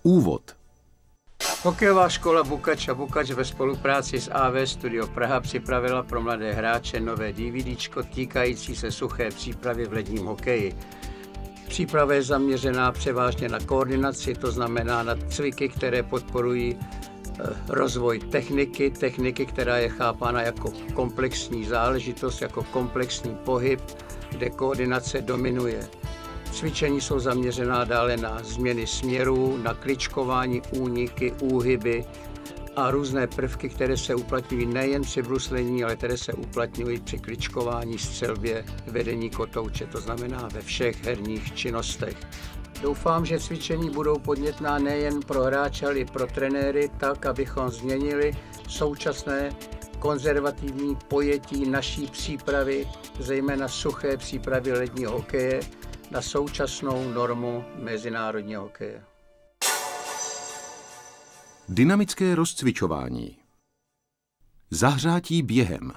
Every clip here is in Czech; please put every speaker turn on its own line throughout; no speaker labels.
Úvod.
Hokejová škola Bukač a Bukač ve spolupráci s AV Studio Praha připravila pro mladé hráče nové DVDčko týkající se suché přípravy v ledním hokeji. Příprava je zaměřená převážně na koordinaci, to znamená na cviky, které podporují rozvoj techniky, která je chápána jako komplexní záležitost, jako komplexní pohyb, kde koordinace dominuje. Cvičení jsou zaměřená dále na změny směrů, na kličkování, úniky, úhyby a různé prvky, které se uplatňují nejen při bruslení, ale které se uplatňují při kličkování, střelbě, vedení kotouče, to znamená ve všech herních činnostech. Doufám, že cvičení budou podnětná nejen pro hráče, ale i pro trenéry, tak, abychom změnili současné konzervativní pojetí naší přípravy, zejména suché přípravy ledního hokeje, na současnou normu mezinárodního hokeje.
Dynamické rozcvičování. Zahřátí během.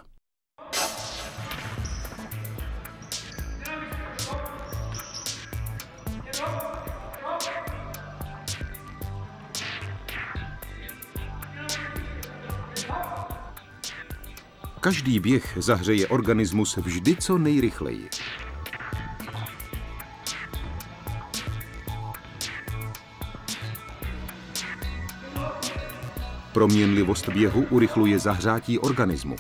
Každý běh zahřeje organismus vždy co nejrychleji. Proměnlivost běhu urychluje zahřátí organismu.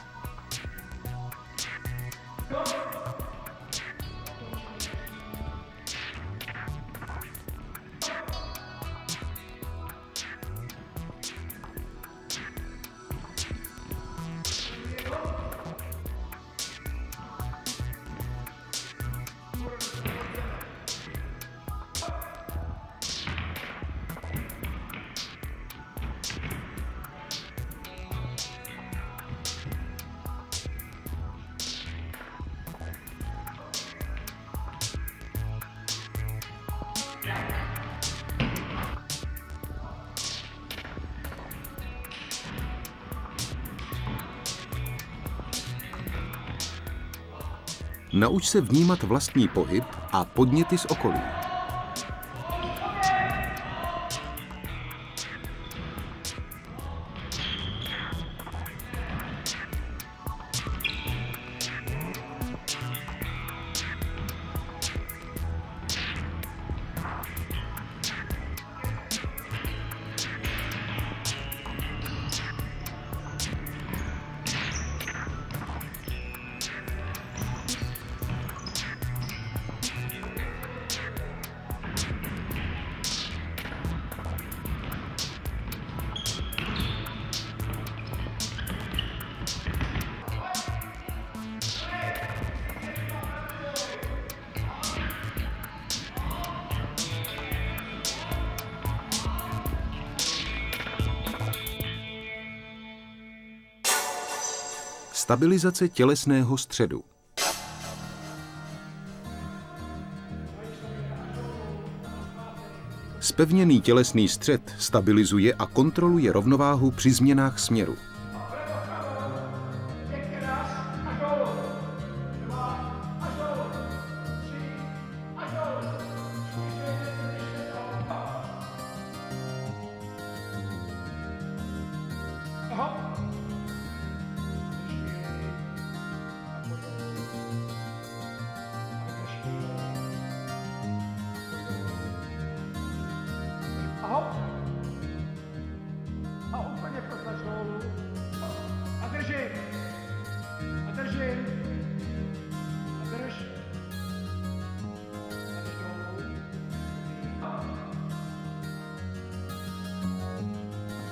Nauč se vnímat vlastní pohyb a podněty z okolí. Stabilizace tělesného středu. Zpevněný tělesný střed stabilizuje a kontroluje rovnováhu při změnách směru.
A úplně protlač dolů. A držím. A držím. A drž. A drž dolů.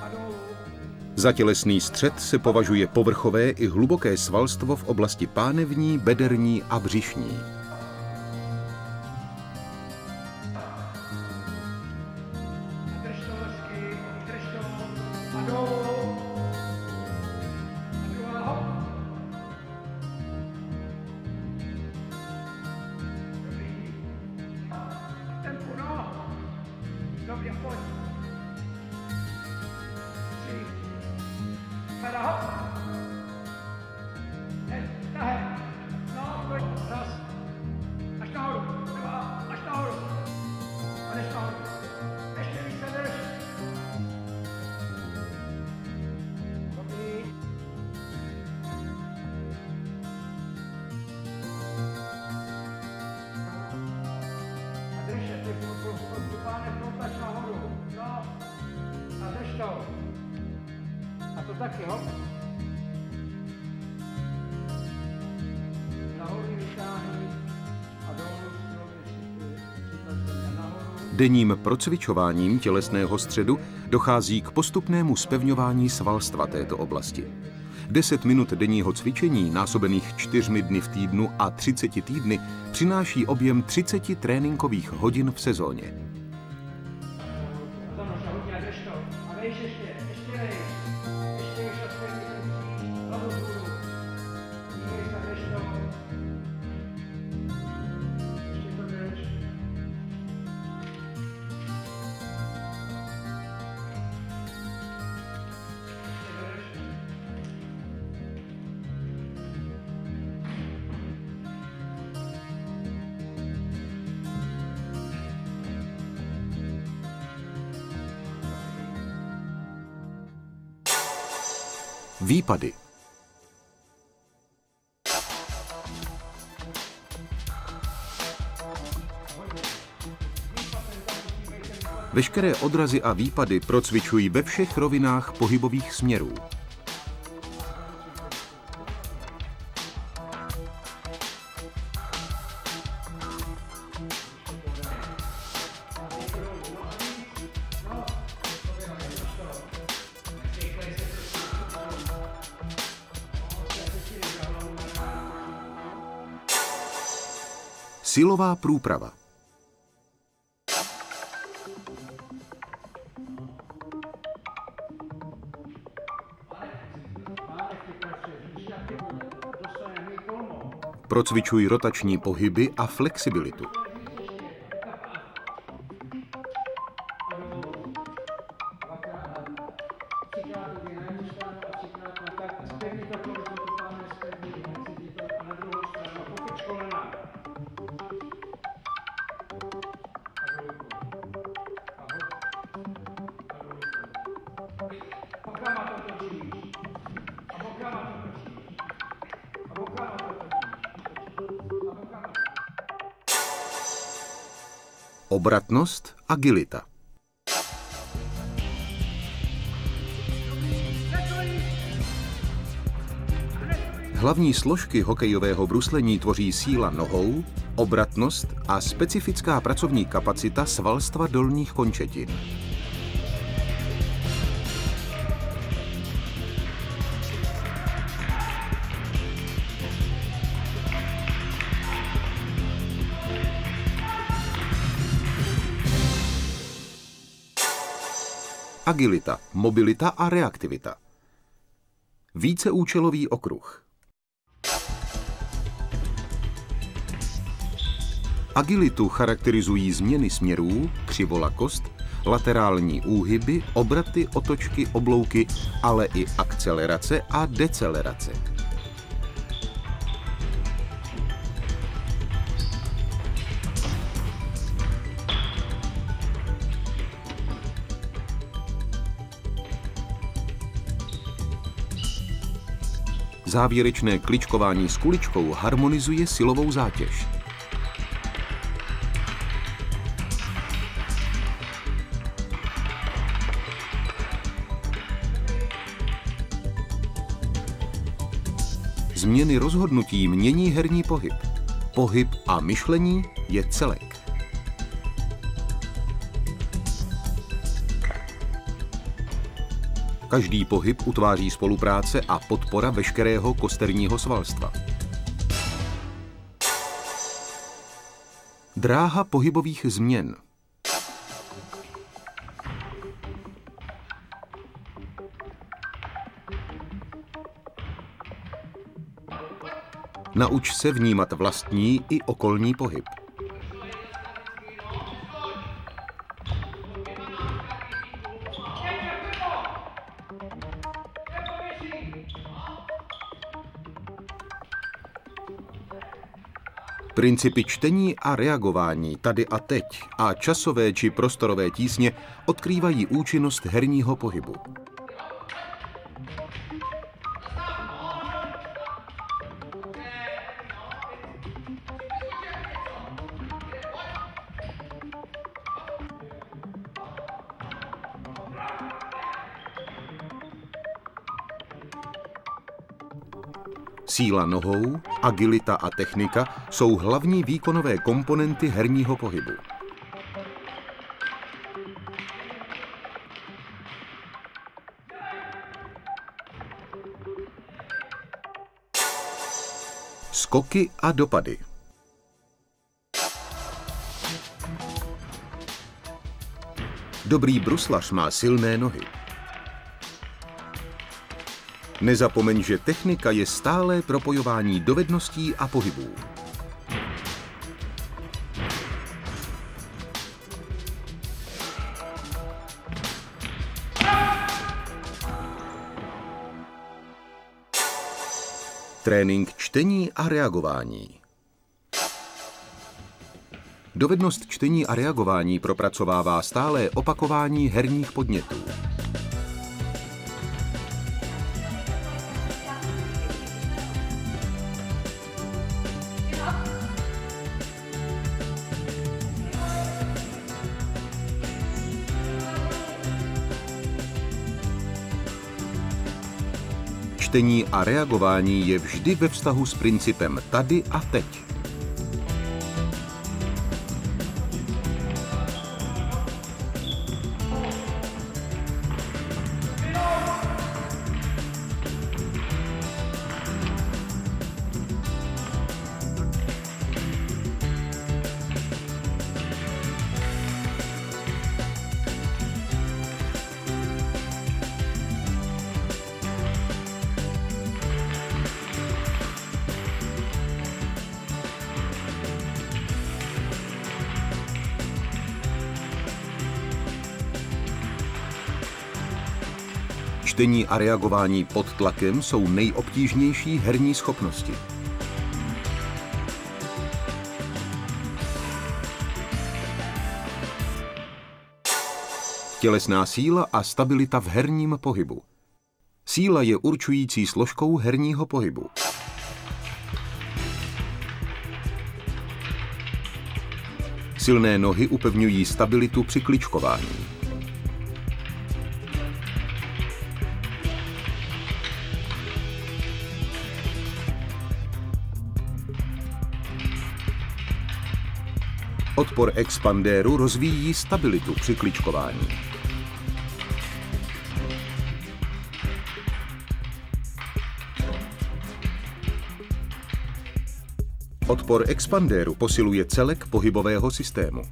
A dolů.
Za tělesný střed se považuje povrchové i hluboké svalstvo v oblasti pánevní, bederní a břišní.
Dobrý, pojď. 3. Fera, hop. Tahe. No, pojď. Raz. Až nahoru. 2. Až nahoru. A jdeš nahoru. Ještě více drž. taky, hop. Nahoru vytáhni a dolů nahoru.
Denním procvičováním tělesného středu dochází k postupnému zpevňování svalstva této oblasti. 10 minut denního cvičení, násobených 4 dny v týdnu a 30 týdny, přináší objem 30 tréninkových hodin v sezóně. Výpady. Veškeré odrazy a výpady procvičují ve všech rovinách pohybových směrů. Silová průprava. Procvičuj rotační pohyby a flexibilitu. Obratnost, agilita. Hlavní složky hokejového bruslení tvoří síla nohou, obratnost a specifická pracovní kapacita svalstva dolních končetin. Agilita, mobilita a reaktivita. Víceúčelový okruh. Agilitu charakterizují změny směrů, křivolakost, laterální úhyby, obraty, otočky, oblouky, ale i akcelerace a decelerace. Závěrečné kličkování s kuličkou harmonizuje silovou zátěž. Změny rozhodnutí mění herní pohyb. Pohyb a myšlení je celek. Každý pohyb utváří spolupráce a podpora veškerého kosterního svalstva. Dráha pohybových změn. Nauč se vnímat vlastní i okolní pohyb. Principy čtení a reagování tady a teď a časové či prostorové tísně odkrývají účinnost herního pohybu. Síla nohou, agilita a technika jsou hlavní výkonové komponenty herního pohybu. Skoky a dopady. Dobrý bruslař má silné nohy. Nezapomeň, že technika je stálé propojování dovedností a pohybů. Trénink čtení a reagování. Dovednost čtení a reagování propracovává stálé opakování herních podnětů. Čtení a reagování je vždy ve vztahu s principem tady a teď. Čtení a reagování pod tlakem jsou nejobtížnější herní schopnosti. Tělesná síla a stabilita v herním pohybu. Síla je určující složkou herního pohybu. Silné nohy upevňují stabilitu při kličkování. Odpor expandéru rozvíjí stabilitu při kličkování. Odpor expandéru posiluje celek pohybového systému.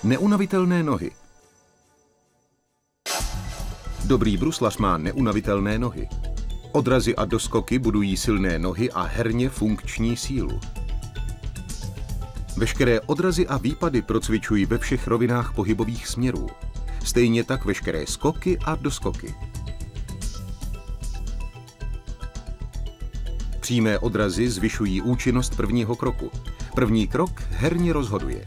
Neunavitelné nohy. Dobrý bruslař má neunavitelné nohy. Odrazy a doskoky budují silné nohy a herně funkční sílu. Veškeré odrazy a výpady procvičují ve všech rovinách pohybových směrů. Stejně tak veškeré skoky a doskoky. Přímé odrazy zvyšují účinnost prvního kroku. První krok herně rozhoduje.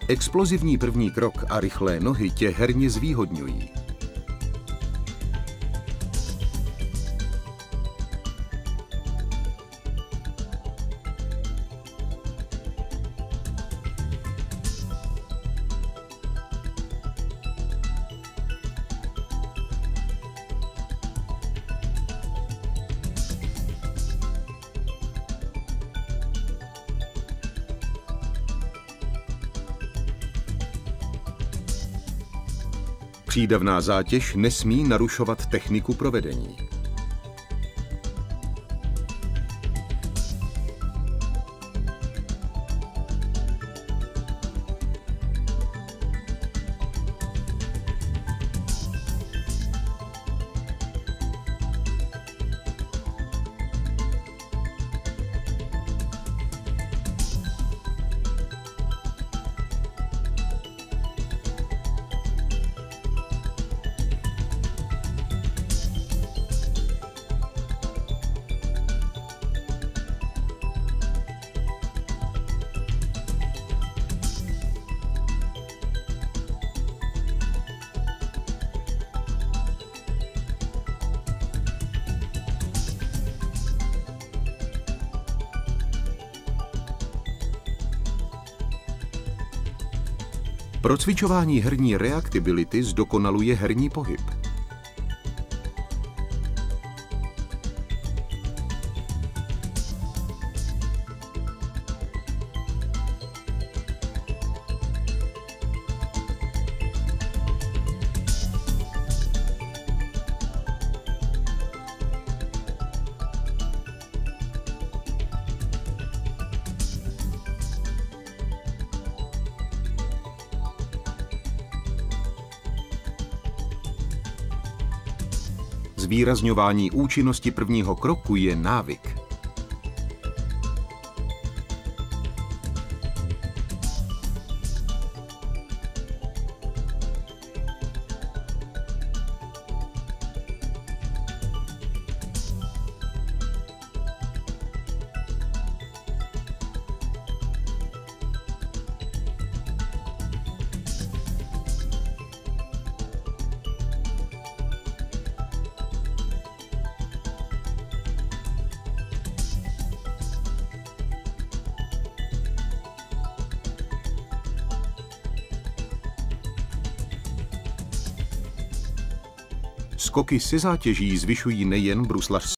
Explozivní první krok a rychlé nohy tě herně zvýhodňují. Přídavná zátěž nesmí narušovat techniku provedení. Pro cvičování herní reaktibility zdokonaluje herní pohyb. Zvýrazňování účinnosti prvního kroku je návyk. Skoky se zátěží zvyšují nejen bruslařské